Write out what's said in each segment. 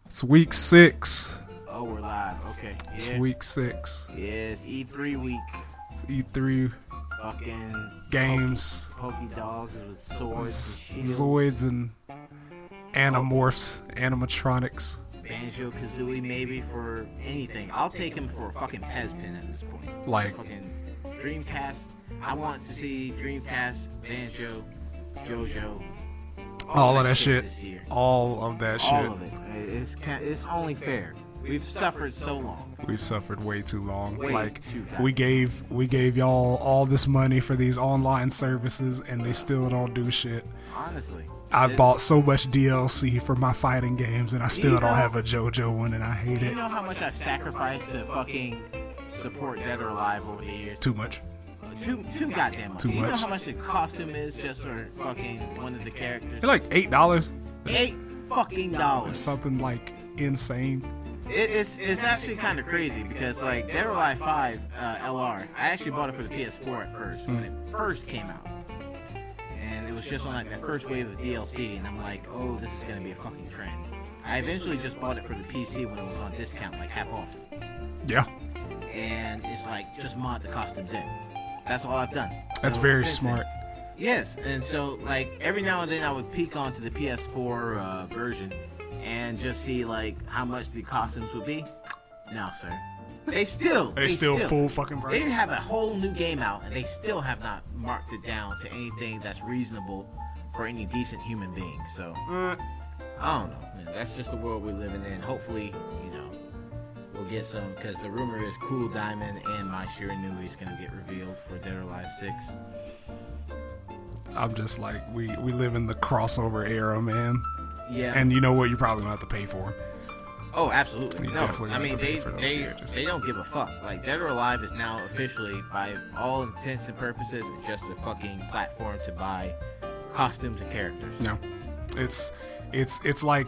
It's week 6. Oh, we're live. Okay. It's Yeah. week 6. Yeah, it's E3 week. It's E3 Fucking games. Pokey dogs with swords and shields. Zoids and animorphs, animatronics. Banjo-Kazooie maybe for anything. I'll take him for a fucking Pez pin at this point. Like, Fucking Dreamcast. I want to see Dreamcast, Banjo, JOJO. all of that shit. This year. All of that shit. All of it. It's only fair. We've suffered so long. We've suffered way too long. Way Like too we gave y'all all this money for these online services and they still don't do shit. Honestly. I bought so much DLC for my fighting games and I still You don't know- have a JoJo one and I hate You it. know how much I've sacrificed to fucking support Dead or Alive over the years? Too much. Too goddamn much. Too You know much. how much the costume is just for fucking one of the characters? They're like $8. $8 Something like insane. It's actually kind of crazy because like Dead or Alive 5 LR, I actually bought it for the PS4 at first when it first came out, and it was just on like that first wave of DLC, and I'm like, oh, this is gonna be a fucking trend. I eventually just bought it for the PC when it was on discount, like half off, Yeah. and it's like just mod the costumes in. That's all I've done. That's So very since then- smart. Yes, and so like every now and then I would peek onto the PS4 version and just see like how much the costumes would be. No, sir. They still full fucking price. They have a whole new game out and they still have not marked it down to anything that's reasonable for any decent human being. So I don't know, man. That's just the world we're living in. Hopefully, we'll get some, because the rumor is Cool Diamond and My Shiranui is gonna get revealed for Dead or Alive 6. I'm just like, we live in the crossover era, man. Yeah. And you know what? You probably gonna have to pay for 'em. Oh, absolutely. You No, definitely I have mean to pay for those characters. they don't give a fuck. Like Dead or Alive is now officially, by all intents and purposes, just a fucking platform to buy costumes and characters. No, it's like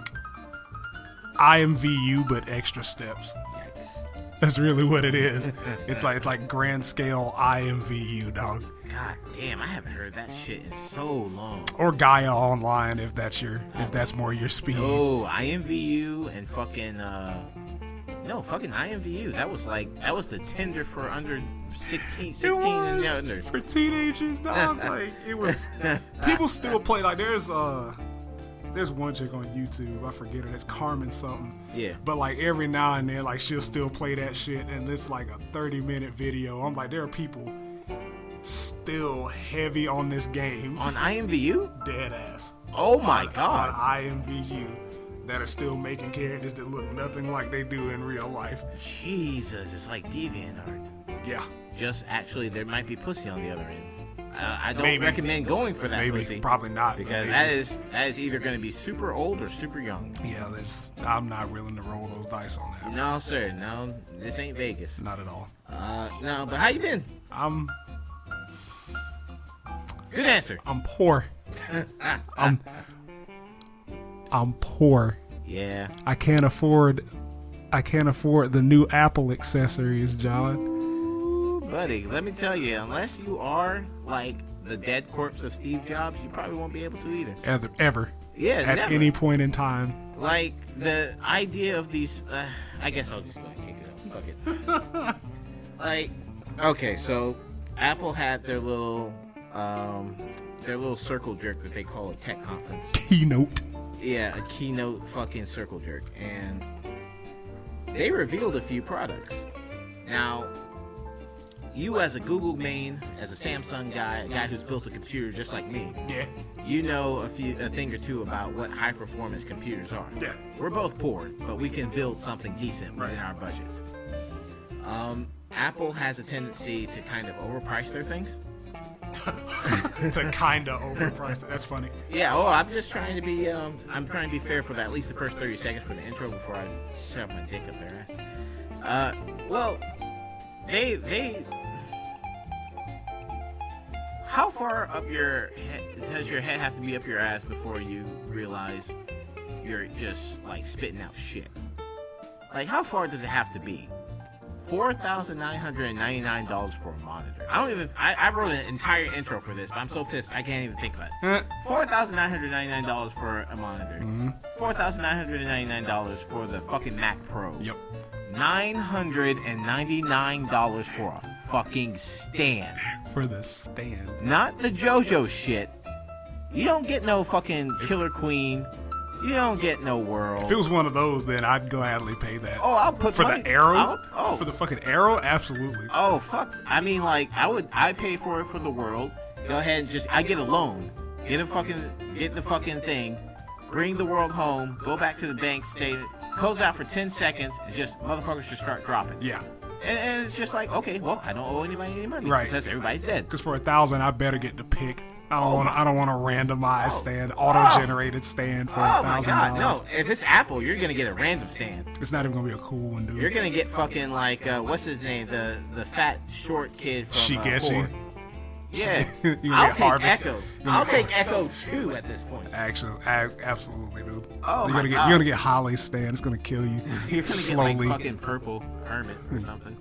IMVU but extra steps. Yikes. That's really what it is. It's like grand scale IMVU, dog. God damn, I haven't heard that shit in so long. Or Gaia Online if that's more your speed. Oh, IMVU and fucking no, fucking IMVU. That was the Tinder for under 16 and under. For teenagers, dog. Like it was. People still play. Like there's one chick on YouTube. I forget it. It's Carmen something. Yeah. But like every now and then, like she'll still play that shit, and it's like a 30-minute video. I'm like, there are people still heavy on this game. On IMVU? Dead ass. Oh my god. On IMVU. That are still making characters that look nothing like they do in real life. Jesus, it's like DeviantArt. Yeah. Just actually, there might be pussy on the other end. I don't Maybe. recommend going for that Maybe. pussy. Probably not. Because maybe. that is either going to be super old or super young. Yeah, I'm not willing to roll those dice on that. No, sir. No, this ain't Vegas. Not at all. No, but how you been? Good answer. I'm poor. I'm poor. Yeah. I can't afford the new Apple accessories, John. Ooh, buddy, let me tell you, unless you are like the dead corpse of Steve Jobs, you probably won't be able to either. Ever. Yeah, At never. any point in time. Like the idea of these, I guess I'll just go ahead and kick this off. Fuck it. Like, okay, so Apple had their little circle jerk that they call a tech conference. Keynote. Yeah, a keynote fucking circle jerk, and they revealed a few products. Now, you as a Google main, as a Samsung guy, a guy who's built a computer just like me, Yeah. you know a thing or two about what high performance computers are. Yeah. We're both poor, but we can build something decent within our budgets. Apple has a tendency to kind of overprice their things. To kinda overpriced it. That's funny. Yeah, I'm just trying to be fair for at least the first 30 seconds for the intro before I shove my dick up their ass. Well, they how far up your head does your head have to be up your ass before you realize you're just like spitting out shit? Like, how far does it have to be? $4,999 for a monitor. I wrote an entire intro for this, but I'm so pissed I can't even think about it. $4,999 for a monitor. $4,999 for the fucking Mac Pro. Yep. $999 for a fucking stand. For the stand. Not the JoJo shit. You don't get no fucking Killer Queen. You don't get no World. If it was one of those, then I'd gladly pay that. Oh, I'll put for money. The Arrow. For the fucking Arrow, absolutely. Oh fuck! I mean, like, I pay for it for the World. Go ahead and I get a loan. Get the fucking thing. Bring the World home. Go back to the bank. Stay. Close out for 10 seconds. And just motherfuckers just start dropping. Yeah. And it's just like, okay, well, I don't owe anybody any money. Right. Because everybody's dead. Because for $1,000, I better get to pick. I don't want a randomized stand, auto-generated stand for $1,000. Oh my god, no! If it's Apple, you're gonna get a random stand. It's not even gonna be a cool one, dude. You're gonna get fucking like what's his name, the fat short kid from Shigeshi. Yeah, I'll take Harvest. Echo. I'll take Echo 2 at this point. Actually, absolutely, dude. Oh you're my gonna god! You're gonna get Holly's stand. It's gonna kill you. You're gonna slowly. get like fucking purple hermit or something.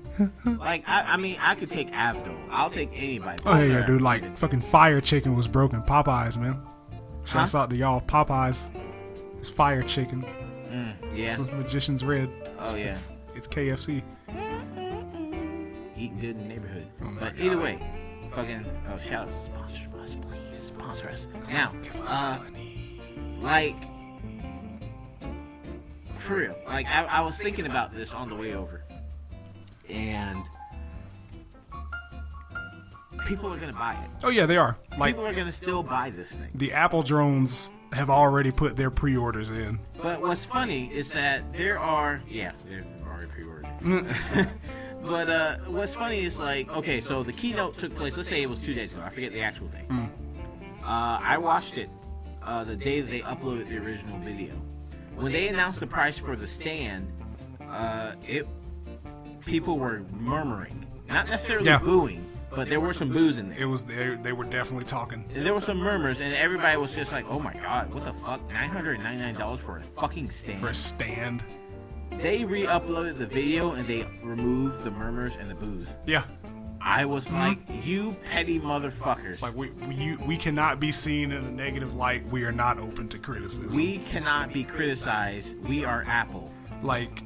Like I mean, I could take Abdul. I'll take anybody. Oh yeah, dude. Like fucking Fire Chicken was broken. Popeyes, man. Shouts out to y'all. Popeyes. It's Fire Chicken. Yeah. It's Magician's Red. Oh yeah. It's KFC. Eating good in the neighborhood. Oh, but God. either way, fucking shout out, sponsor us, please, sponsor us. Now, Give us money. like, for real, like I was thinking about this on the way over, and people are gonna buy it. Oh yeah, they are. Like, People are gonna still buy this thing. the Apple drones have already put their pre-orders in. But what's funny is that they're already pre-ordered. But what's funny is, like, okay, so the keynote took place, let's say it was 2 days ago. I forget the actual day. I watched it the day that they uploaded the original video. When they announced the price for the stand, people were murmuring. Not necessarily booing, but there were some boos in there. They were definitely talking. And there were some murmurs, and everybody was just like, oh my god, what the fuck? $999 for a fucking stand? For a stand. They re-uploaded the video and they removed the murmurs and the boos. Yeah. I was like, you petty motherfuckers. Like we cannot be seen in a negative light. We are not open to criticism. We cannot be criticized. We are Apple. Like,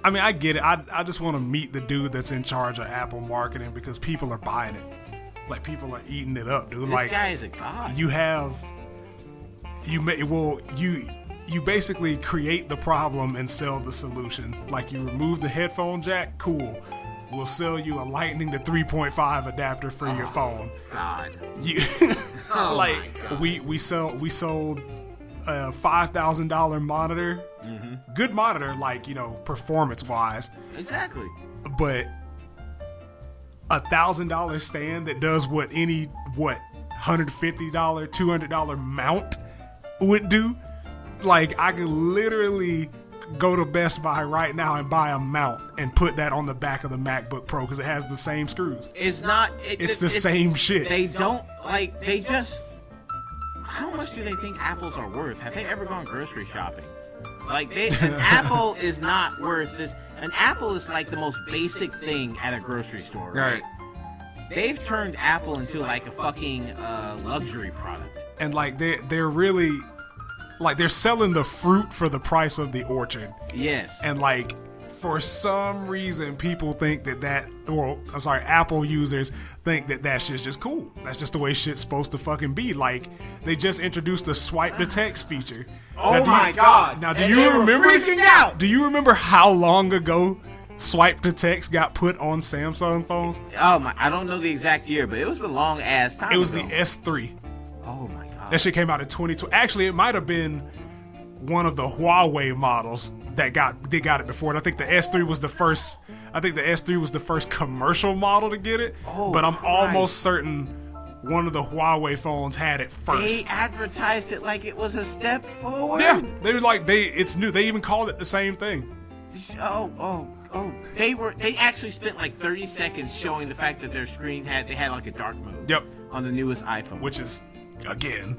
I mean, I get it. I just want to meet the dude that's in charge of Apple marketing because people are buying it. Like, people are eating it up, dude. This like, guy is a god. You basically create the problem and sell the solution. Like, you remove the headphone jack, cool. We'll sell you a Lightning to 3.5 adapter for your phone. God. Oh like, my God. We sold a $5,000 monitor. Mm-hmm. Good monitor, like, you know, performance wise. Exactly. But $1,000 stand that does what $150, $200 mount would do. Like, I could literally go to Best Buy right now and buy a mount and put that on the back of the MacBook Pro because it has the same screws. It's not. It's the same shit. They don't, like, they just. How much do they think apples are worth? Have they ever gone grocery shopping? Like, an apple is not worth this. An apple is like the most basic thing at a grocery store, right? They've turned Apple into like a fucking luxury product. And like they're really. Like, they're selling the fruit for the price of the orchard. Yes. And, like, for some reason, people think Apple users think that shit's just cool. That's just the way shit's supposed to fucking be. Like, they just introduced the swipe to text feature. Oh my god. Now, do you remember? Freaking out. Do you remember how long ago swipe to text got put on Samsung phones? Oh my, I don't know the exact year, but it was a long ass time. It was ago. the S3. Oh my god. That shit came out in 2020. Actually, it might have been one of the Huawei models they got it before. I think the S3 was the first. I think the S3 was the first commercial model to get it. Oh, but I'm Christ. almost certain one of the Huawei phones had it first. They advertised it like it was a step forward. Yeah, they were like it's new. They even called it the same thing. Oh. They actually spent like 30 seconds showing the fact that their screen had like a dark mode. Yep. On the newest iPhone. Which is, again,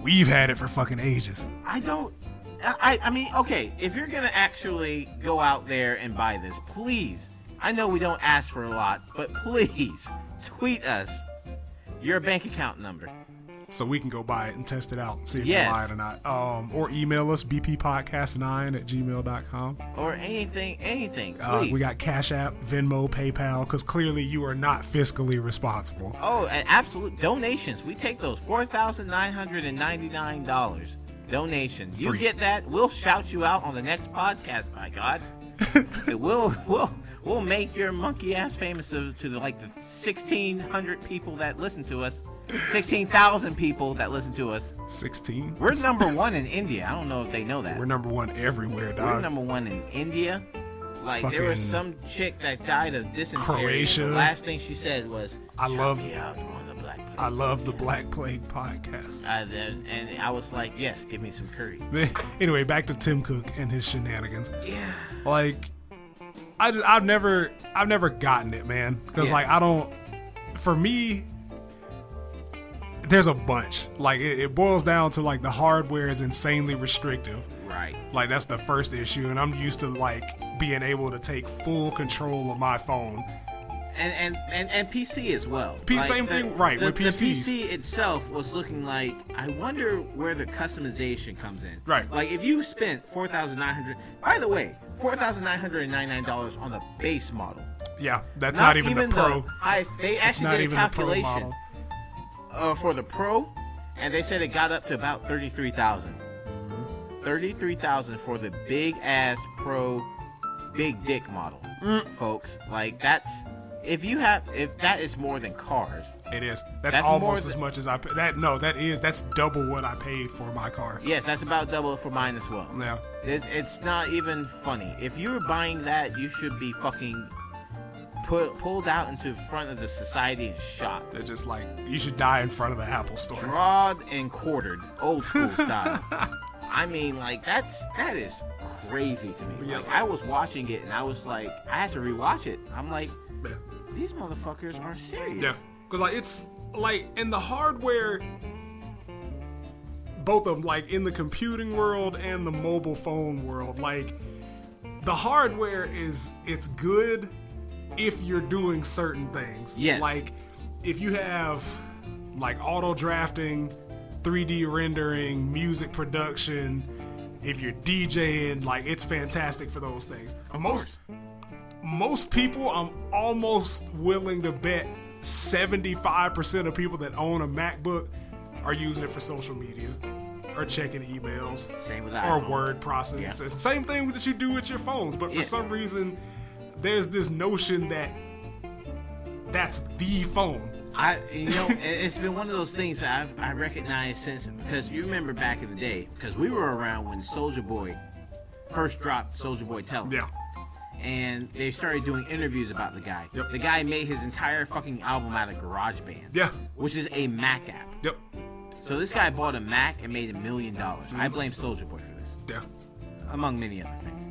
we've had it for fucking ages. I don't I mean, okay, if you're gonna actually go out there and buy this, please, I know we don't ask for a lot, but please tweet us your bank account number. So we can go buy it and test it out and see if Yes. you're lying or not. Or email us, bppodcast9@gmail.com. Or anything, please. We got Cash App, Venmo, PayPal, because clearly you are not fiscally responsible. Oh, and absolute donations. We take those $4,999 donation. You Free. get that, we'll shout you out on the next podcast, by God. We'll make your monkey ass famous to the 1,600 people that listen to us. 16,000 people that listen to us. 16? We're number one in India. I don't know if they know that. We're number one everywhere, dog. We're number one in India. There was some chick that died of dysentery. Croatia. The last thing she said was, I love me out on the Black Plague. I love the Black Plague podcast. And I was like, yes, give me some curry. Anyway, back to Tim Cook and his shenanigans. Yeah. I've never gotten it, man. Because I don't. For me, there's a bunch. It boils down to the hardware is insanely restrictive. Right. That's the first issue, and I'm used to being able to take full control of my phone. And PC as well. Same thing, right? With PCs. The PC itself was looking like, I wonder where the customization comes in. Right. If you spent $4,900. By the way, $4,999 on the base model. Yeah, that's not even the Pro. They actually did a calculation for the Pro, and they said it got up to about $33,000. $33,000 for the big ass Pro, big dick model, folks. That's if that is more than cars. It is. That's almost as much as I pay. That's double what I paid for my car. Yes, that's about double for mine as well. Yeah. It's not even funny. If you're buying that, you should be fucking pulled out into front of the society and shot. They're just you should die in front of the Apple store. Drawed and quartered, old school style. I mean, that is crazy to me. Yeah. I was watching it and I was like, I had to rewatch it. I'm like, these motherfuckers are serious. Yeah, because it's in the hardware, both of them, in the computing world and the mobile phone world, the hardware it's good if you're doing certain things. Yes. If you have auto drafting, 3D rendering, music production, if you're DJing, it's fantastic for those things. Most people, I'm almost willing to bet 75% of people that own a MacBook are using it for social media or checking emails. Same with or iPhone. word processing. Yeah. It's the same thing that you do with your phones, but for some reason, there's this notion that that's the phone. It's been one of those things that I recognized because you remember back in the day, because we were around when Soulja Boy first dropped Soulja Boy Tell. Yeah. And they started doing interviews about the guy. Yep. The guy made his entire fucking album out of GarageBand. Yeah. Which is a Mac app. Yep. So this guy bought a Mac and made $1 million. I blame Soulja Boy for this. Yeah. Among many other things.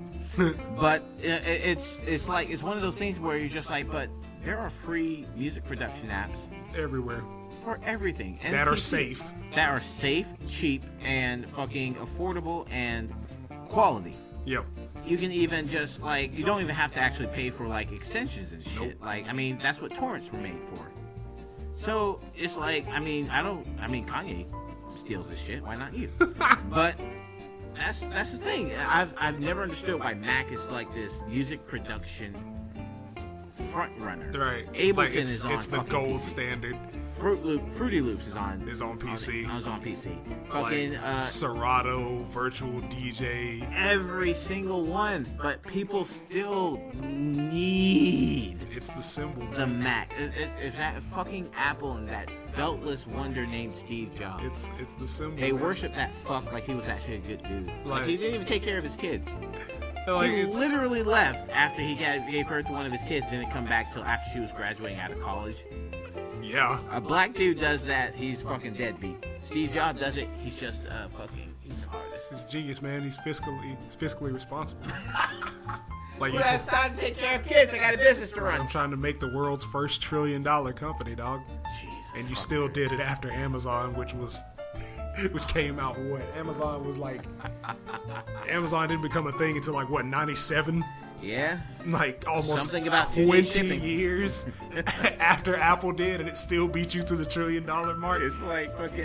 But it's one of those things where you're just but there are free music production apps Everywhere. for everything. And That are PC. safe. That are safe, cheap, and fucking affordable and quality. Yep. You can even just you don't even have to actually pay for extensions and shit. Nope. That's what torrents were made for. So it's Kanye steals this shit. Why not you? But that's the thing. I've never understood why Mac is this music production front runner. Right. Ableton is on. It's the fucking gold PC. standard. Fruity Loops is on. Is on PC. Is on PC. Fucking Serato, Virtual DJ. every single one, but people still need It's the symbol. the Mac. It's that fucking Apple and that beltless wonder named Steve Jobs. It's the symbol. They worship that fuck like he was actually a good dude. He didn't even take care of his kids. He literally left after he gave birth to one of his kids, didn't come back till after she was graduating out of college. Yeah. A black dude does that, he's fucking deadbeat. Steve Jobs does it, he's just he's an artist. He's genius, man. He's fiscally responsible. Who has time to take care of kids? I got a business to run. I'm trying to make the world's first $1 trillion company, dog. Jesus, And you still did it after Amazon, which was which came out what? Amazon was like, Amazon didn't become a thing until like what, 97? Yeah. Like almost Something about 20 years after Apple did, and it still beat you to the $1 trillion mark. It's like fucking,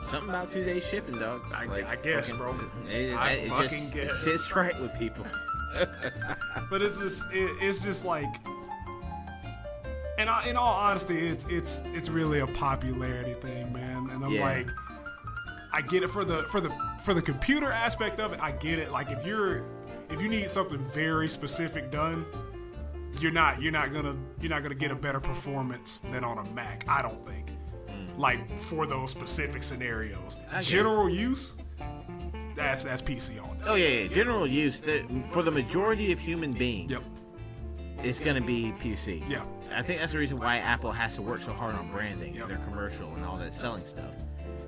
something about 2 day shipping, dog. I guess, bro. It fucking just guess. sits right with people. But it's just like, and in all honesty, it's really a popularity thing, man. And I'm like, I get it for the computer aspect of it. I get it. Like if you need something very specific done, you're not gonna get a better performance than on a Mac. I don't think. Like for those specific scenarios, general use, that's PC all day. Oh yeah. General use for the majority of human beings. Yep. It's gonna be PC. Yeah. I think that's the reason why Apple has to work so hard on branding, their commercial and all that selling stuff.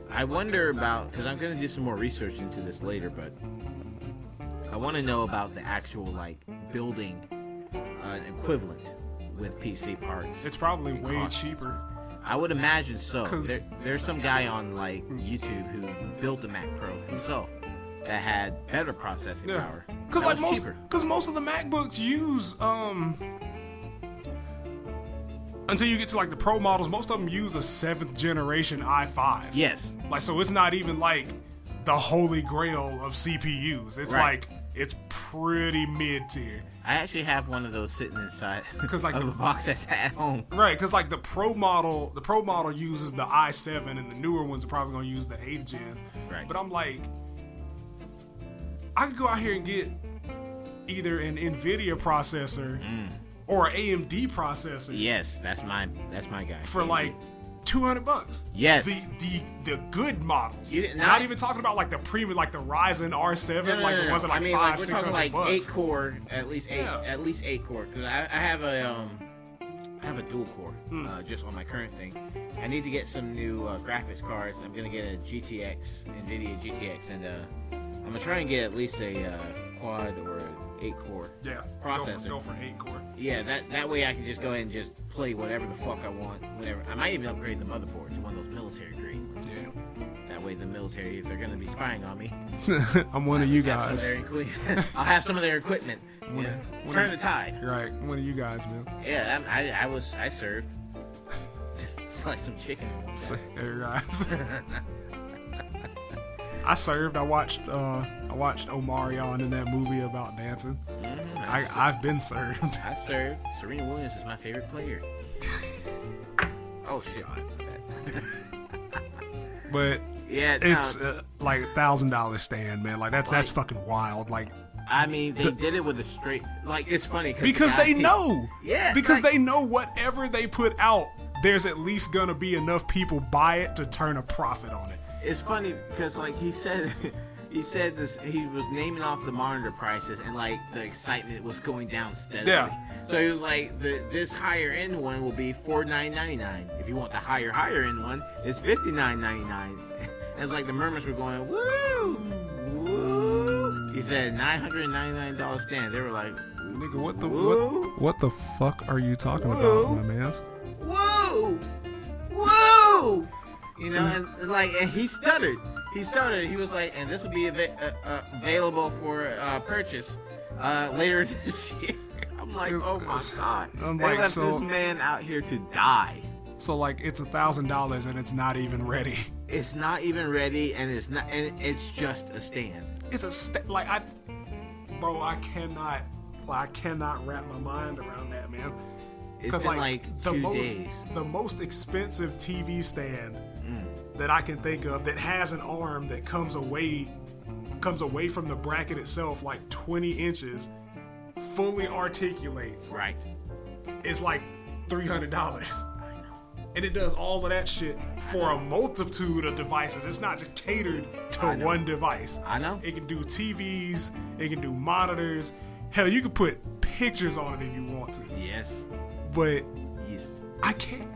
I wonder about, because I'm gonna do some more research into this later, but I want to know about the actual like building equivalent with PC parts. It's probably way cheaper. I would imagine so. There's some guy on like YouTube who built the Mac Pro himself that had better processing power. Because most of the MacBooks use until you get to like the Pro models, most of them use a 7th generation i5. Yes. Like so, it's not even like the holy grail of CPUs. It's like it's pretty mid tier. I actually have one of those sitting inside like of the box that's at home. Right, because like the Pro model uses the i7, and the newer ones are probably going to use the 8th gens. Right. But I'm like, I could go out here and get either an NVIDIA processor or an AMD processor. Yes, that's my guy. For AMD. Like $200. Yes. The good models. Not even talking about like the premium, like the Ryzen R7, the ones that like $500-$600. We're talking like 8 core, at least 8 core. Because I have a dual core just on my current thing. I need to get some new graphics cards. I'm gonna get a NVIDIA GTX, and I'm gonna try and get at least a quad or an 8 core processor. Go for 8 core. Yeah, that way I can just go ahead and just play whatever the fuck I want, whatever. I might even upgrade the motherboard to one of those military grade ones. Yeah. That way the military, if they're gonna be spying on me, I'm one of you guys. I'll have some of their equipment. Turn the tide. Right, one of you guys, man. Yeah, I served. It's like some chicken. Hey guys. I served. I watched Omarion in that movie about dancing. I've been served. I served. Serena Williams is my favorite player. Oh shit. But yeah, it's like $1,000 stand, man. Like that's fucking wild. Like, I mean, they did it with a straight. Like, it's funny because they know. Yeah. Because they know whatever they put out, there's at least gonna be enough people buy it to turn a profit on it. It's funny because like he said this, he was naming off the monitor prices, and like the excitement was going down steadily. Yeah. So he was like, this higher end one will be $49.99. If you want the higher end one, it's $59.99. And it's like the murmurs were going, woo, woo. He said $999 stand. They were like, nigga, what woo? the fuck are you talking about, my man? Whoa, whoa. You know, and he stuttered. He was like, and this will be available for purchase later this year. I'm like, oh my god! They left this man out here to die. So like, it's $1,000 and it's not even ready. It's not even ready, and it's just a stand. It's a I cannot wrap my mind around that, man. It's been like 2 days. The most expensive TV stand that I can think of that has an arm that comes away from the bracket itself like 20 inches, fully articulates. Right. It's like $300. I know. And it does all of that shit for a multitude of devices. It's not just catered to one device. I know. It can do TVs, it can do monitors. Hell, you can put pictures on it if you want to. Yes. But yes. I can't.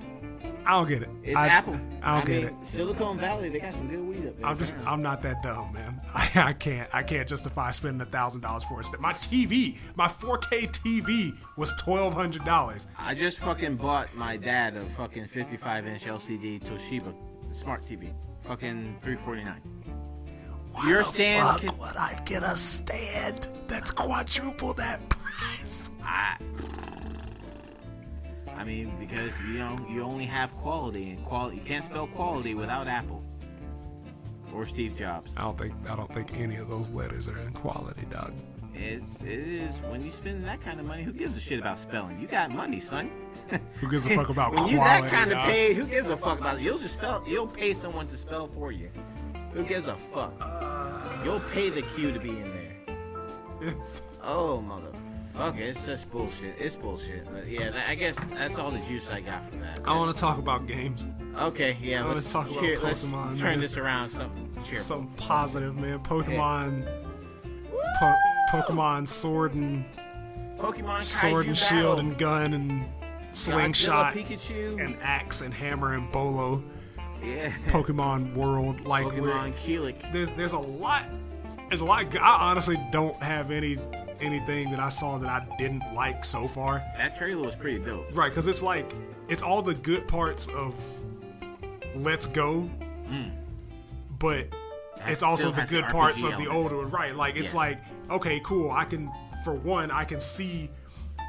I don't get it. It's Apple. I don't get it. Silicon Valley, they got some good weed up there. I'm not that dumb, man. I can't justify spending $1,000 for it. My TV, my 4K TV was $1,200. I just fucking bought my dad a fucking 55-inch LCD Toshiba smart TV Fucking $349. Why Your the stand fuck can- would I get a stand that's quadruple that price? I mean, because you only have quality, and quality, you can't spell quality without Apple or Steve Jobs. I don't think any of those letters are in quality, dog. It is when you spend that kind of money. Who gives a shit about spelling? You got money, son. Who gives a fuck about when quality? you that kind of dog? paid, who gives a fuck about it? You'll pay someone to spell for you. Who gives a fuck? You'll pay the Q to be in there. Yes. Oh, motherfucker. It's just bullshit. It's bullshit. But yeah, I guess that's all the juice I got for that. I want to talk about games. Okay, yeah, I wanna let's talk about let's Pokemon, turn man. this around something cheerful. Something positive, man. Pokemon. Pokemon Sword and Pokemon Sword Kaiju and Shield Battle. and Gun and Slingshot Godzilla, Pikachu. and Axe and Hammer and Bolo. Yeah. Pokemon World, like Pokemon Keelik. there's a lot. There's a lot. I honestly don't have anything that I saw that I didn't like so far. That trailer was pretty dope. Right, because it's like it's all the good parts of Let's Go, but it's also still the has good the parts RPG of the elements. older one. Right, like it's Yes. like okay, cool. I can see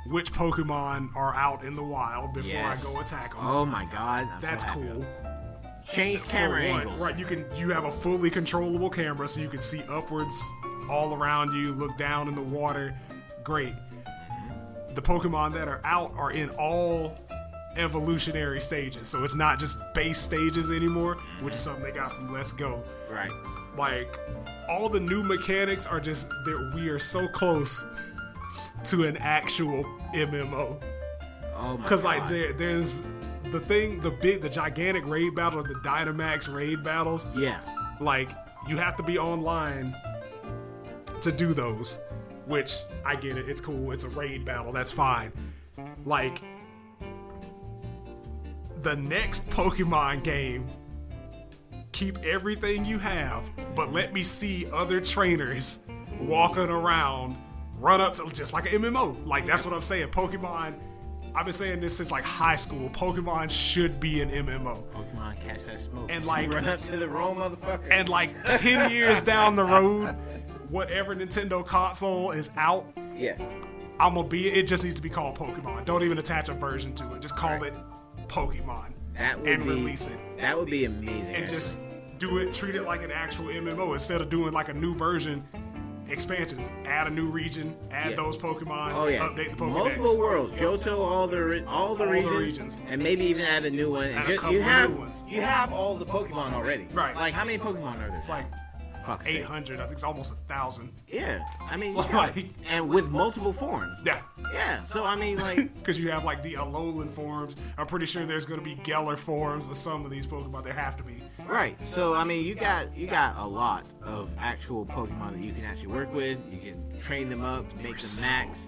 which Pokemon are out in the wild before Yes. I go attack them. Oh my god. I'm That's so happy. cool. Change camera For one, angles. right? You have a fully controllable camera, so you can see upwards, all around you, look down in the water. Great. The Pokemon that are out are in all evolutionary stages, so it's not just base stages anymore, which is something they got from Let's Go. Right. Like all the new mechanics are just we are so close to an actual MMO. Oh my god. Because like there's the gigantic raid battle, the Dynamax raid battles. Yeah. Like you have to be online to do those, which I get it. It's cool. It's a raid battle. That's fine. Like the next Pokemon game, keep everything you have, but let me see other trainers walking around, run up to just like an MMO. Like that's what I'm saying. Pokemon. I've been saying this since like high school. Pokemon should be an MMO. Pokemon catch that smoke. And like run up to the wrong motherfucker. and like 10 years down the road, whatever Nintendo console is out, yeah. it just needs to be called Pokemon. Don't even attach a version to it. Just call it Pokemon That would and be, release it. That would be amazing. And actually. just treat it like an actual MMO instead of doing like a new version. Expansions, add a new region, add those Pokemon, update the Pokédex. Multiple worlds, Johto, all the regions, and maybe even add a new one. And Add a couple you of new ones. have all the Pokemon already. Right. Like how many Pokemon are there? It's like Fuck's sake. 800. I think it's almost 1,000. Yeah, I mean, Like- and with multiple forms. Yeah. Yeah, so I mean, like, Because you have like the Alolan forms. I'm pretty sure there's going to be Geller forms of some of these Pokemon. There have to be. right. So I mean, you got a lot of actual Pokemon that you can actually work with. You can train them up, make them max,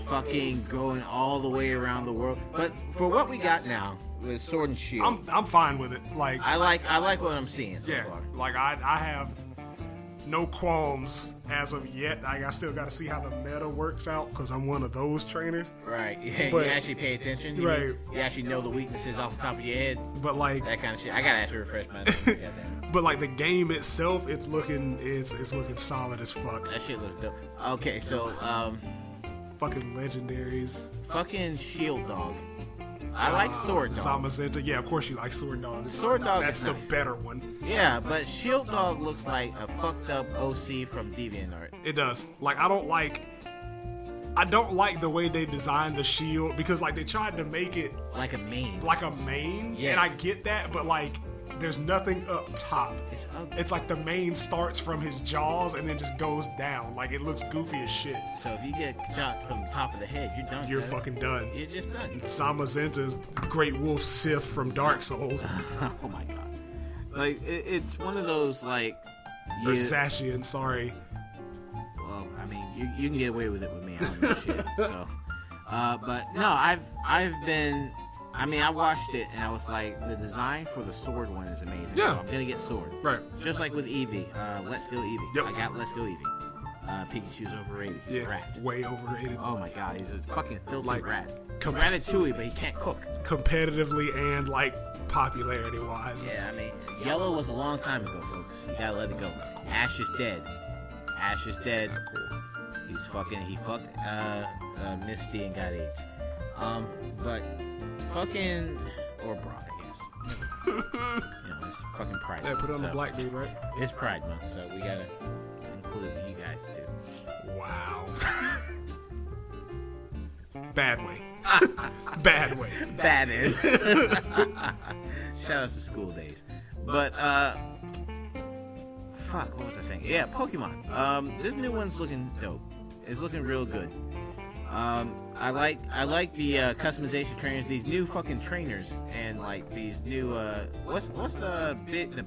fucking going all the way around the world. But for what we got now with Sword and Shield, I'm fine with it. Like I like what I'm seeing so yeah, far. like I have no qualms as of yet. I still got to see how the meta works out because I'm one of those trainers. Right. Yeah, But- you actually pay attention. Right. You actually know the weaknesses off the top of your head. But like, That kind of shit. I gotta actually refresh my memory. Goddamn. but like the game itself, it's looking solid as fuck. That shit looks dope. Okay, so Fucking legendaries. fucking Shield Dog. I like Sword Dog. Zamazenta. Yeah, of course you like Sword Dog. Sword Dog That's is the nice. better one. Yeah, but Shield Dog looks like a fucked up OC from DeviantArt. It does. Like I don't like the way they designed the shield because like they tried to make it Like a main. like a mane, Yes. and I get that, but like there's nothing up top. It's ugly. It's like the mane starts from his jaws and then just goes down. Like it looks goofy as shit. So if you get shot from the top of the head, you're done. You're cuz. fucking done. You're just done. Zamazenta's Great Wolf Sith from Dark Souls. Oh my god. Like it's one of those like. Or you- Zacian, sorry. Well, I mean, you can get away with it with me. I don't know shit. So, but no, I've been. I mean, I watched it and I was like, the design for the sword one is amazing. Yeah. So I'm gonna get sword. Right. Just like with Eevee. Let's go Eevee. Yep. I got Let's go Eevee. Pikachu's overrated. He's a rat. Way overrated. Oh my god, he's a fucking filthy rat. Com- Ratatouille, but he can't cook. Competitively and like popularity-wise. Yeah, I mean, Yellow was a long time ago, folks. You gotta let it go. Cool. Ash is dead. Ash is dead. Cool. He fucked Misty and got AIDS. But fucking, or Brock, I guess. It's fucking Pride Yeah, Month, put it on the black dude, right? It's Pride Month, so we gotta include you guys too. Wow. Bad way. Bad way. Bad is. Shout out to school days. But fuck, what was I saying? Yeah, Pokemon. This new one's looking dope. It's looking real good. I like the customization trainers. These new fucking trainers and like these new what's the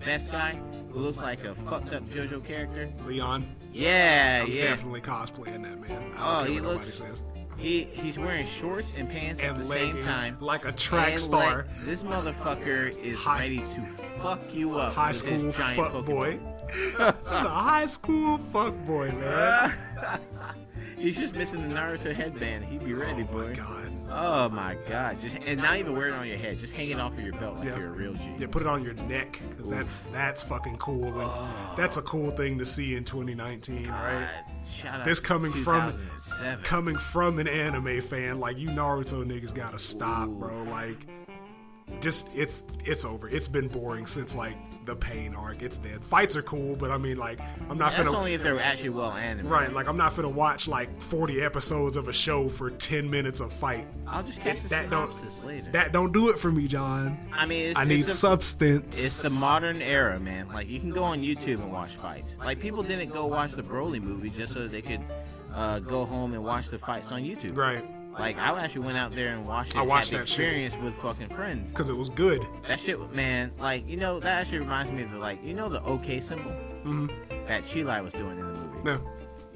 best guy who looks like a fucked up JoJo character? Leon. Yeah, I'm yeah. definitely cosplaying that man. I don't care what nobody says. He's wearing shorts and pants and at the leggings, same time, like a track star. This motherfucker is ready to fuck you up. High with school his giant fuck Pokemon. boy. It's a high school fuck boy, man. He's just missing the Naruto headband. He'd be ready, boy. Oh my god. Oh my god. And not even wear it on your head. Just hang it off of your belt like you're a real G. Yeah, put it on your neck because that's fucking cool. And that's a cool thing to see in 2019, right? Shout out this coming from 2007. an anime fan, like you Naruto niggas gotta stop, bro. Like, just it's over. It's been boring since like the Pain arc. It's dead. Fights are cool, but I mean, like, I'm not That's finna. only if they're actually well animated. Right, like I'm not finna watch like 40 episodes of a show for 10 minutes of fight. I'll just catch the synopsis later. That don't do it for me, John. I mean, I need substance. It's the modern era, man. Like, you can go on YouTube and watch fights. Like, people didn't go watch the Broly movie just so that they could go home and watch the fights on YouTube. Right. Like, I actually went out there and watched it. I watched had the that experience with fucking friends. Because it was good. That shit, man. Like, that actually reminds me of the, like, the OK symbol that Chilai was doing in the movie. No.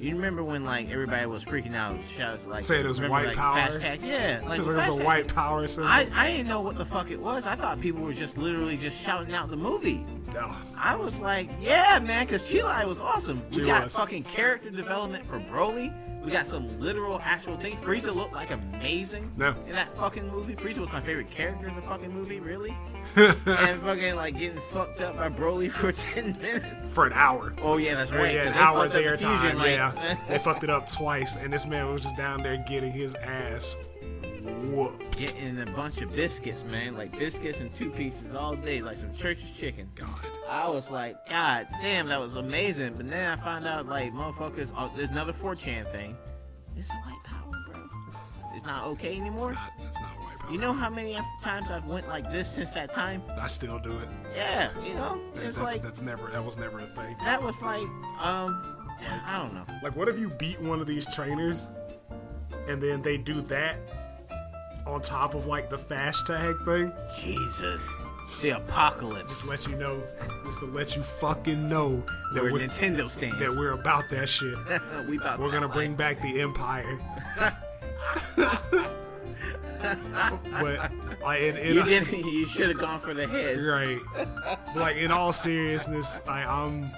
You remember when like everybody was freaking out, shouts like say it was white power. Hashtag, yeah, like it was a white power symbol. I didn't know what the fuck it was. I thought people were just literally just shouting out the movie. Oh. I was like, yeah, man, because Chilai was awesome. We got fucking character development for Broly. We got some literal, actual things. Frieza looked like amazing in that fucking movie. Frieza was my favorite character in the fucking movie, really. And fucking like getting fucked up by Broly for 10 minutes. For an hour. Oh yeah, that's right. Well, yeah, an hour there time. Yeah, they fucked it up twice, and this man was just down there getting his ass whooped. Getting a bunch of biscuits, man, like biscuits and 2 pieces all day, like some church's chicken. God. I was like, God damn, that was amazing. But then I found out, like, motherfuckers, there's another 4chan thing. It's white power, bro. It's not okay anymore. It's not white power. You know how many times I've went like this since that time? I still do it. Yeah, it's like that was never a thing. That was like, I don't know. Like, what if you beat one of these trainers, and then they do that on top of like the fast tag thing? Jesus. The apocalypse. Just to let you fucking know that we're Nintendo stands. That we're about that shit. We're gonna bring back the Empire. But like, you should have gone for the head. Right. But like, in all seriousness, I'm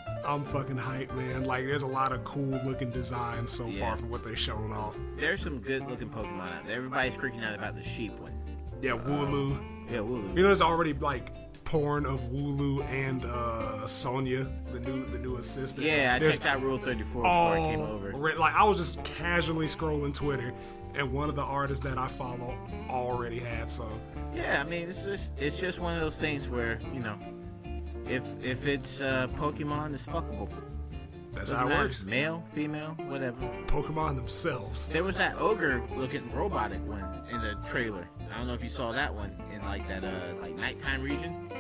fucking hyped, man. Like, there's a lot of cool looking designs so far from what they're showing off. There's some good looking Pokemon out there. Everybody's freaking out about the sheep one. Yeah, Wooloo. Yeah, Wooloo. There's already like porn of Wooloo and Sonya, the new assistant. Yeah, I checked out Rule 34 before I came over. Like, I was just casually scrolling Twitter, and one of the artists that I follow already had some. Yeah, I mean, it's just one of those things where, if it's Pokemon, it's fuckable. That's how it works. Male, female, whatever. Pokemon themselves. There was that ogre-looking robotic one in the trailer. I don't know if you saw that one in like that like nighttime region.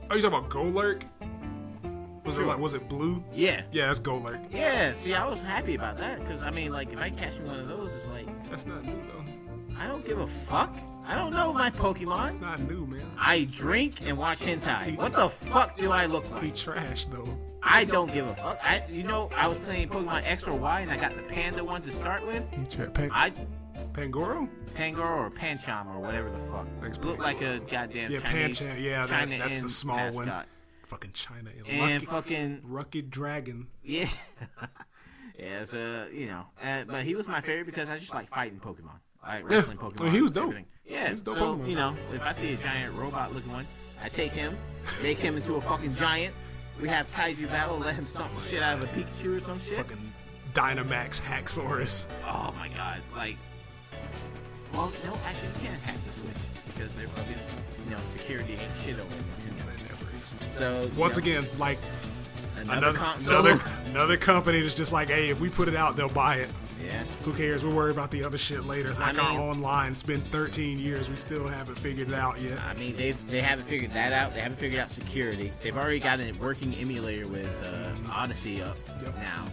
Oh, you talking about Golurk? Was it blue? Yeah. Yeah, that's Golurk. Yeah. See, I was happy about that because I mean, like, if I catch me one of those, it's like that's not new though. I don't give a fuck. I don't know my Pokemon. It's not new, man. I drink and watch hentai. What the fuck do I look like? He trash though. I don't give a fuck. I was playing Pokemon X or Y and I got the panda one to start with. Pangoro? Pangoro or Pancham or whatever the fuck. Thanks, Looked like a goddamn Chinese. Pancham. Yeah, that's the small mascot. one. Fucking China and fucking Rugged Dragon. Yeah. Yeah, it's but he was my favorite because I just like fighting Pokemon. I like wrestling Pokemon. He was dope. Everything. Yeah, he was dope so, Pokemon. if I see a giant robot-looking one, I take him, make him into a fucking giant. We have Kaiju battle, let him stomp the shit out of a Pikachu or some shit. Fucking Dynamax Haxorus. Oh my god, like... Well, no, actually, you can't hack the Switch because they're fucking, security ain't shit over there. So, once again, like... Another company that's just like, hey, if we put it out, they'll buy it. Yeah. Who cares? We'll worry about the other shit later. Like our online. It's been 13 years. We still haven't figured it out yet. I mean, they haven't figured that out. They haven't figured out security. They've already got a working emulator with Odyssey up now.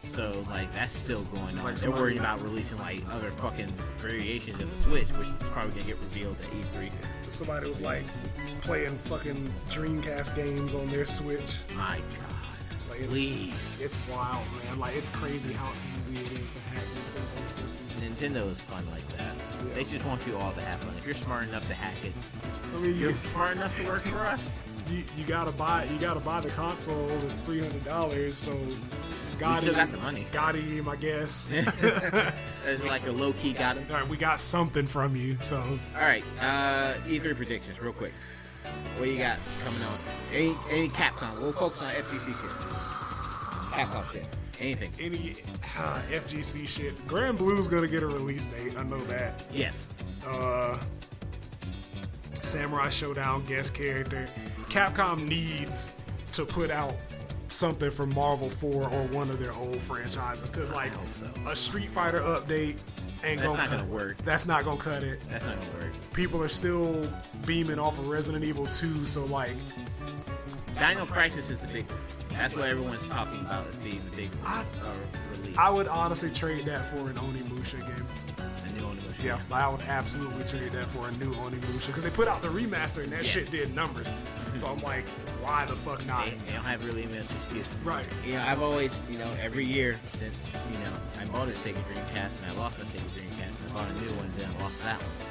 So, like, that's still going on. Like they're worried about releasing, like, other fucking variations of the Switch, which is probably going to get revealed at E3. Somebody was, like, playing fucking Dreamcast games on their Switch. My God. Like, please. It's wild, man. Like, it's crazy how easy it is to hack Nintendo systems. Nintendo is fun like that. Yeah. They just want you all to have fun. If you're smart enough to hack it, I mean, you're smart enough to work for us. You gotta buy the console. It's $300, so you still got the money. Got him, I guess. It's like a low key got him. All right, we got something from you. So all right, E3 predictions, real quick. What you got coming on? Any Capcom? We'll focus on FGC shit. Capcom shit. Anything. Any FGC shit. Grand Blue's gonna get a release date. I know that. Yes. Samurai Showdown guest character. Capcom needs to put out something from Marvel 4 or one of their old franchises, because like a Street Fighter update ain't gonna work. That's not gonna cut it. That's not gonna work. People are still beaming off of Resident Evil 2, so like Dino Crisis is the big one. That's what everyone's talking about as being the big release. I would honestly trade that for an Onimusha game. A new Onimusha. Yeah, I would absolutely trade that for a new Onimusha, because they put out the remaster and that shit did numbers. So I'm like, why the fuck not? They don't have really much excuse. Right. I've always, every year since, I bought a Sega Dreamcast and I lost a Sega Dreamcast and I bought a new one and then I lost that one.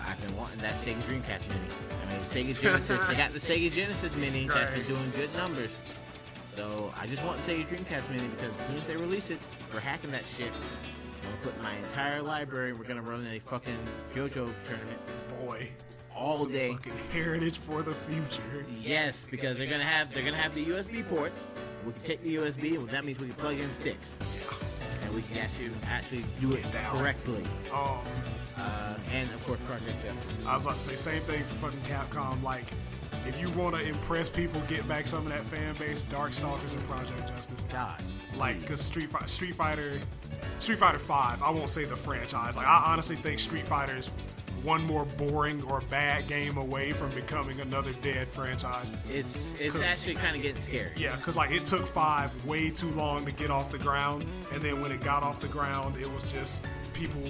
I've been wanting that Sega Dreamcast mini. I mean, Sega Genesis, they got the Sega Genesis mini that's been doing good numbers. So I just want the Sega Dreamcast mini because as soon as they release it, we're hacking that shit. I'm gonna put my entire library. We're gonna run a fucking JOJO tournament. Boy. All day. Fucking heritage for the future. Yes, because they're gonna have the USB ports. We can take the USB, and that means we can plug in sticks. Yeah. And we can actually do it correctly. And of course, Project Justice. I was about to say same thing for fucking Capcom. Like, if you want to impress people, get back some of that fan base. Darkstalkers and Project Justice. God. Like, because Street Fighter 5. I won't say the franchise. Like, I honestly think Street Fighter is one more boring or bad game away from becoming another dead franchise. It's actually kind of getting scary. Yeah, because like it took 5 way too long to get off the ground, and then when it got off the ground, it was just people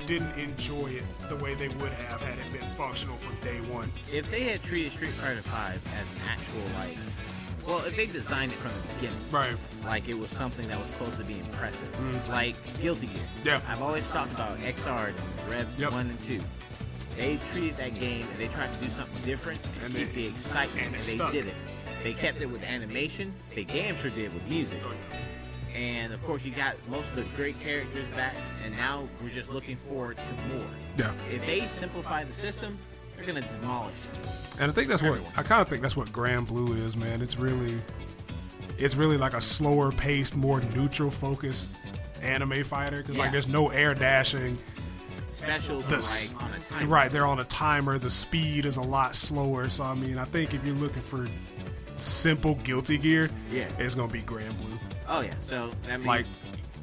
didn't enjoy it the way they would have had it been functional from day one. If they had treated Street Fighter 5 as an actual if they designed it from the beginning, right? Like it was something that was supposed to be impressive, like Guilty Gear. Yeah. I've always talked about XR and Rev 1 and 2. They treated that game and they tried to do something different and keep the excitement, and they did it. They kept it with animation. They damn sure did with music. And of course, you got most of the great characters back, and now we're just looking forward to more. Yeah. If they simplify the systems, they're gonna demolish. And I think that's I kind of think that's what Grand Blue is, man. It's really like a slower paced, more neutral focused anime fighter, because like there's no air dashing. Specials are on a timer. Right, they're on a timer. The speed is a lot slower. So I mean, I think if you're looking for simple Guilty Gear, it's gonna be Grand Blue. Oh yeah, so that means like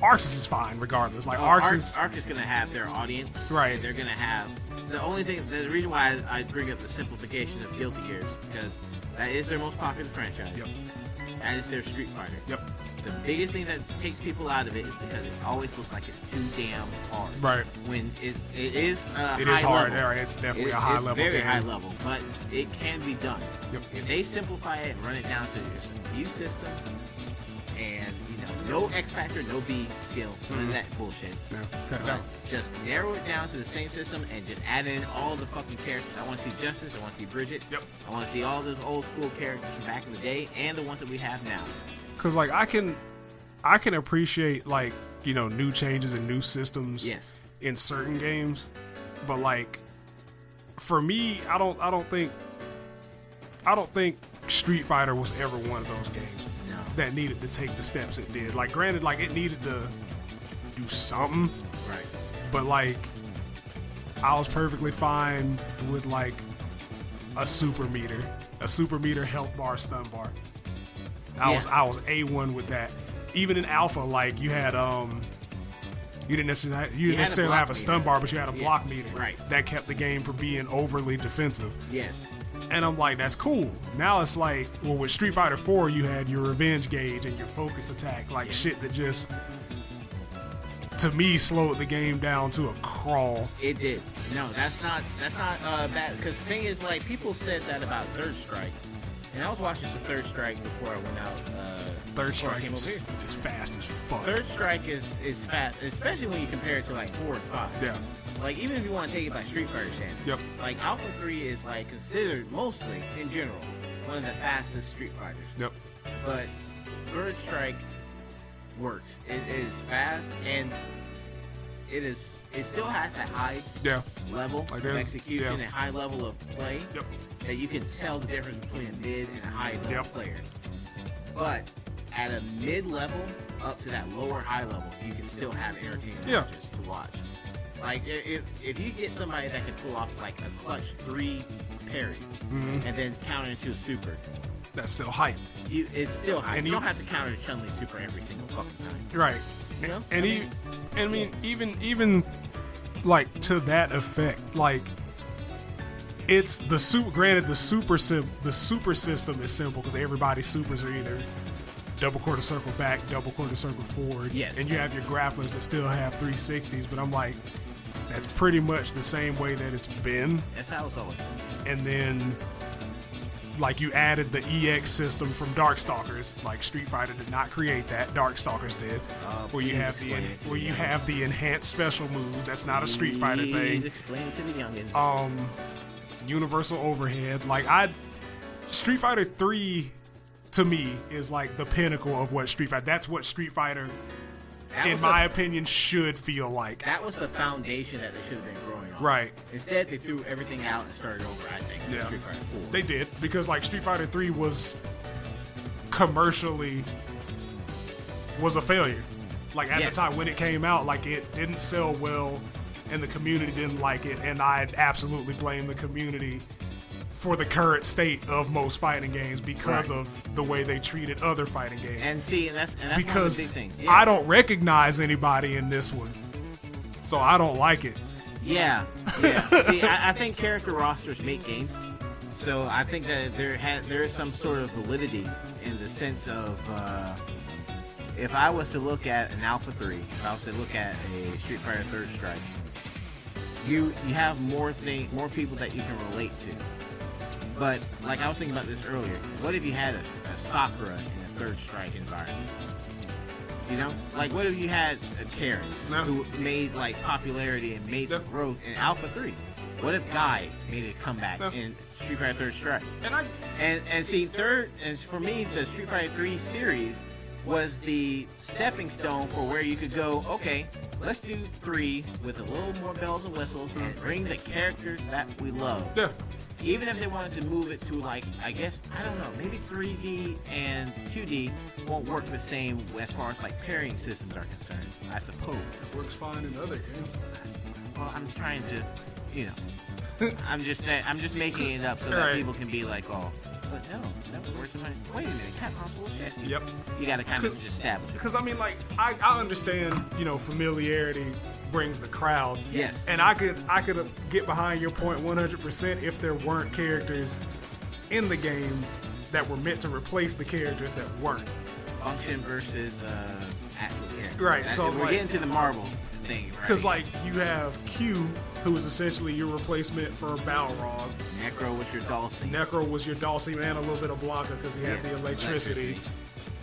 Arxis is fine regardless. Like Arx is gonna have their audience, right? They're gonna have the reason why I bring up the simplification of Guilty Gear is because that is their most popular franchise. Yep. That is their Street Fighter. Yep. The biggest thing that takes people out of it is because it always looks like it's too damn hard. Right. When it is a It high is hard. level. It's definitely a high level It's very game. high level, but it can be done. Yep. If they simplify it and run it down to just a few systems, and no X Factor, no B skill, none of that bullshit. Yeah, it's cut But down. just narrow it down to the same system and just add in all the fucking characters. I want to see Justice. I want to see Bridget. Yep. I want to see all those old school characters from back in the day and the ones that we have now. Cause like I can appreciate like new changes and new systems Yes. in certain games, but like for me, I don't think Street Fighter was ever one of those games No. that needed to take the steps it did. Like granted, like it needed to do something, Right. but like I was perfectly fine with like a super meter health bar, stun bar. I was A1 with that. Even in alpha, like you had you didn't necessarily have a stun bar, but you had a block meter. Right. That kept the game from being overly defensive. Yes. And I'm like, that's cool. Now it's like, well, with Street Fighter 4, you had your revenge gauge and your focus attack, like shit that just, to me, slowed the game down to a crawl. It did. No, that's not bad. Because the thing is, like, people said that about Third Strike, and I was watching some Third Strike before I went out. Third before I Strike came over is here. fast as fuck. Third Strike is fast, especially when you compare it to like 4 and 5. Yeah. Like, even if you want to take it by Street Fighter standards. Yep. Like, Alpha 3 is like considered mostly, in general, one of the fastest Street Fighters. Yep. But Third Strike works. It is fast, and it still has that high level Like of there's- execution yeah. and high level of play Yep. that you can tell the difference between a mid and a high level Yep. player. But at a mid level up to that lower high level, you can still have entertaining matches to watch. Like if you get somebody that can pull off like a clutch 3 parry and then counter into a super, That's still hype. it's still high. And You don't have to counter Chun-Li super every single fucking time. Right. You know? And even like to that effect, like it's the super. Granted, the super system is simple because everybody's supers are either double quarter circle back, double quarter circle forward. Yes. And you have your grapplers that still have 360s, but I'm like, that's pretty much the same way that it's been. That's how it's always been. And then like you added the EX system from Darkstalkers. Like Street Fighter did not create that. Darkstalkers did. Where you have the enhanced special moves. That's not a Street Fighter Please thing. explain it to the youngins. Universal overhead. Like Street Fighter 3 to me is like the pinnacle of what Street Fighter. That's what Street Fighter, in my opinion, should feel like. That was the foundation that they should have been growing on. Right. Instead, they threw everything out and started over, I think, with Street Fighter 4. They did, because like Street Fighter 3 was commercially a failure. Like at the time when it came out, like it didn't sell well and the community didn't like it, and I absolutely blame the community for the current state of most fighting games because of the way they treated other fighting games. And see, and that's because one of the big things. I don't recognize anybody in this one, so I don't like it. Yeah. See, I think character rosters make games, so I think that there is some sort of validity in the sense of if I was to look at an Alpha 3, if I was to look at a Street Fighter Third Strike, you have more people that you can relate to. But like I was thinking about this earlier, what if you had a Sakura in a Third Strike environment? You know, like what if you had a Karen who made like popularity and made some growth in Alpha 3? What if Guy made a comeback in Street Fighter Third Strike? And see, for me, the Street Fighter 3 series was the stepping stone for where you could go, okay, let's do 3 with a little more bells and whistles and bring the characters that we love. Yeah. Even if they wanted to move it to like, I guess, I don't know, maybe 3D and 2D won't work the same as far as like parrying systems are concerned, I suppose. It works fine in other games. Well, I'm trying to, I'm just making it up so that people can be like, oh, but no, that works fine. Wait a minute, Capcom's bullshit. Yep. You gotta kind of just establish it. Because I mean, like, I understand, familiarity brings the crowd. Yes. And I could get behind your point 100% if there weren't characters in the game that were meant to replace the characters that weren't. Function versus actual character. Right. So we're getting to the Marvel thing, right? Because like you have Q, who is essentially your replacement for Balrog. Necro was your Dulcie. Necro was your Dulcie, and a little bit of Blanca because he had the electricity.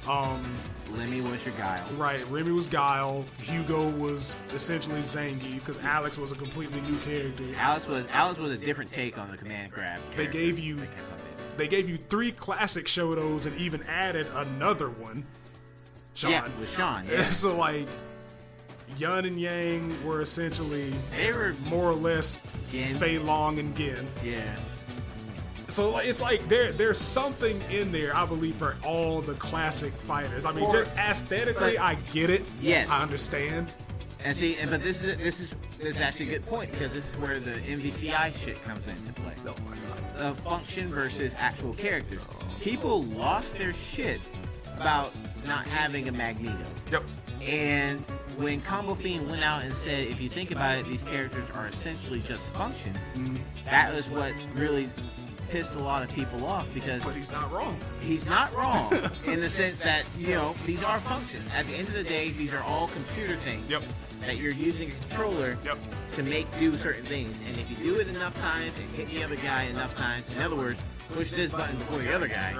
Lemmy was your Guile. Right, Remy was Guile. Hugo was essentially Zangief because Alex was a completely new character. Alex was a different take on the command grab. They gave you 3 classic Shotos and even added another one. Sean. Yeah, with Sean. Yeah. So like Yun and Yang were essentially more or less Fei Long and Gin. Yeah. So it's like there's something in there, I believe, for all the classic fighters. I mean, just aesthetically, I get it. Yes, I understand. And see, but this is actually a good point because this is where the MVCI shit comes into play. Oh my god. Function versus actual characters. People lost their shit about not having a Magneto. Yep. And when Combo Fiend went out and said, if you think about it, these characters are essentially just functions, that was what really pissed a lot of people off because... But he's not wrong. He's not wrong in the sense that, these are functions. At the end of the day, these are all computer things that you're using a controller to do certain things. And if you do it enough times and hit the other guy enough times, in other words, push this button before the other guy,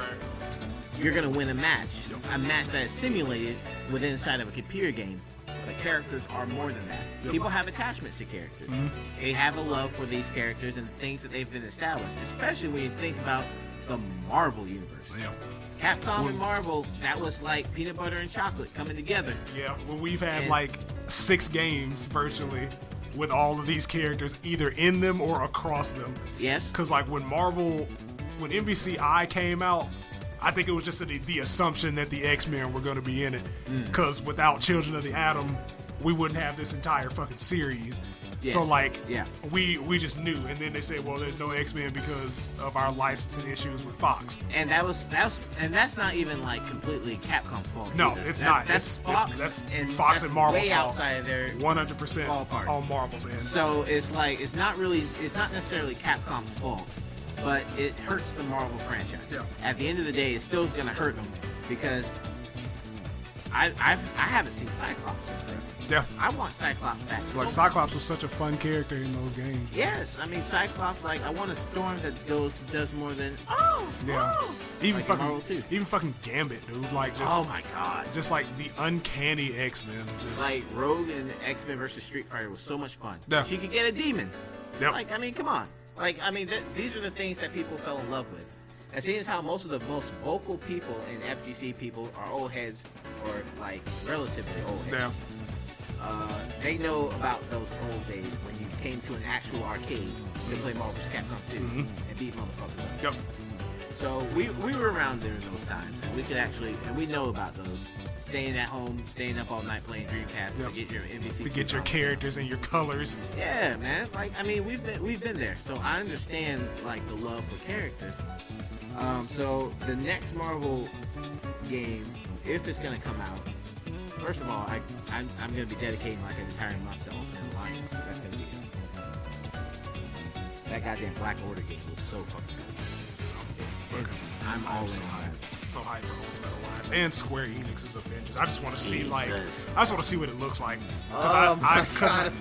you're going to win a match. A match that is simulated within inside of a computer game. But characters are more than that. People have attachments to characters. They have a love for these characters and the things that they've been established, especially when you think about the Marvel universe. Capcom and Marvel, that was like peanut butter and chocolate coming together. Yeah, well, we've had like 6 games virtually with all of these characters either in them or across them. Yes. Because like when MVCI came out, I think it was just the assumption that the X-Men were going to be in it. Because without Children of the Atom, we wouldn't have this entire fucking series. Yes. So like, we just knew. And then they said, well, there's no X-Men because of our licensing issues with Fox. And that's not even like completely Capcom's fault. No, either. It's not. That's Fox. That's and Fox and Marvel's way fault. Outside of their 100% ballpark. on Marvel's end. So it's like it's not necessarily Capcom's fault. But it hurts the Marvel franchise. Yeah. At the end of the day, it's still gonna hurt them because I haven't seen Cyclops in forever. Yeah. I want Cyclops back. Like Cyclops was such a fun character in those games. Yes, I mean Cyclops. Like I want a Storm that does more than Even like even fucking Gambit, dude. Like just oh my god, just like the uncanny X-Men. Like Rogue and X-Men versus Street Fighter was so much fun. Yeah. She could get a demon. Yep. Like I mean, come on. Like I mean, these are the things that people fell in love with. And seeing as how most of the most vocal people in FGC people are old heads or like relatively old heads. Yeah. They know about those old days when you came to an actual arcade to play Marvel vs. Capcom 2 and beat motherfuckers up. Yep. So we were around during those times, and we could actually, and we know about those. Staying at home, staying up all night playing Dreamcast to get your MVC. To get your characters and your colors. Yeah, man. Like I mean, we've been there, so I understand like the love for characters. So the next Marvel game, if it's gonna come out, first of all, I'm gonna be dedicating like an entire month to Ultimate Alliance. That's gonna be it. That goddamn Black Order game looks so fucking good. I'm all so in. hyped. So hyped for Ultimate Alliance and Square Enix's Avengers. I just want to see I just want to see what it looks like.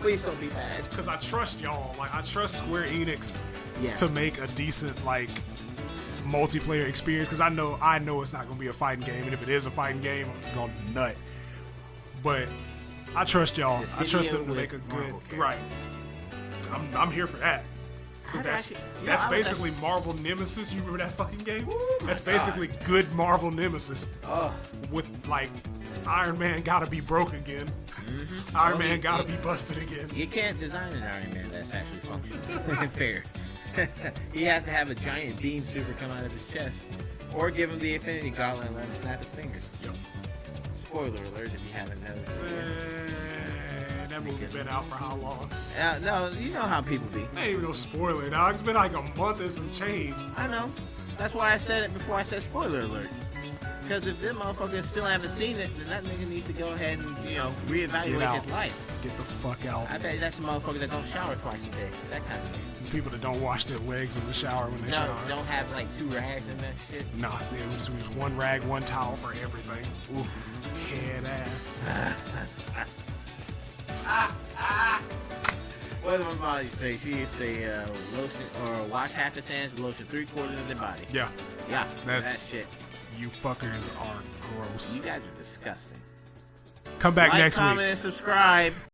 Please don't be bad. Because I trust y'all. Like I trust Square Enix to make a decent like multiplayer experience. Because I know it's not gonna be a fighting game, and if it is a fighting game, I'm just gonna nut. But I trust y'all. I trust them to make a good right. I'm here for that. That's basically Marvel Nemesis. You remember that fucking game? That's basically good Marvel Nemesis. With like Iron Man gotta be broke again. Iron Man gotta be busted again. You can't design an Iron Man that's actually functional and fair. He has to have a giant beam super come out of his chest, or give him the Infinity Gauntlet and let him snap his fingers. Yep. Spoiler alert if you haven't noticed. That movie been out for how long? No, you know how people be. Ain't even no spoiler, dog. It's been like a month and some change. I know. That's why I said it before I said spoiler alert. Because if them motherfuckers still haven't seen it, then that nigga needs to go ahead and, reevaluate his life. Get the fuck out. I bet that's a motherfucker that don't shower twice a day. That kind of thing. People that don't wash their legs in the shower when they shower. Don't have like 2 rags and that shit. Nah, it was one rag, one towel for everything. Oof. Head ass. What did my mom say? She used to say lotion or wash half his hands, lotion 3/4 of the body. Yeah. Yeah. That's that shit. You fuckers are gross. You guys are disgusting. Come back next week. Like, comment, and subscribe.